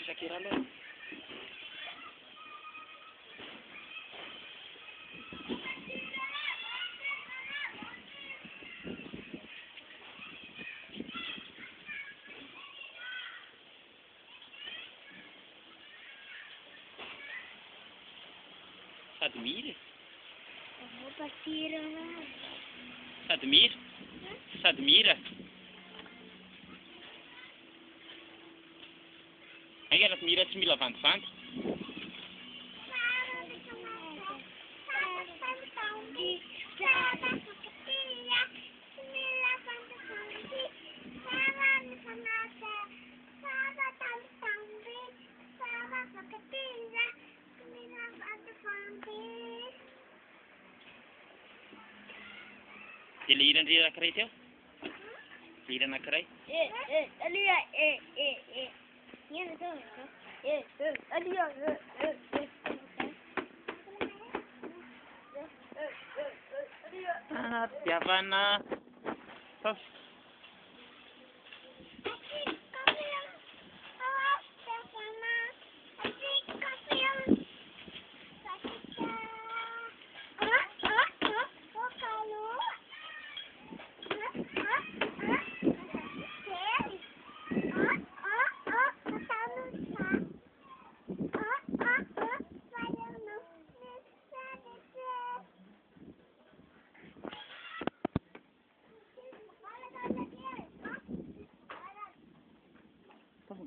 Shakira lo. Sadmir? Vou partir lá. Sadmir? Sadmira? Aí ela mira se me levantando. Dia liran dia nak kerai tau? Liran nak kerai? Ali Yan ito. Ali Siapa na? Tos.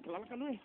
Kelala kan lu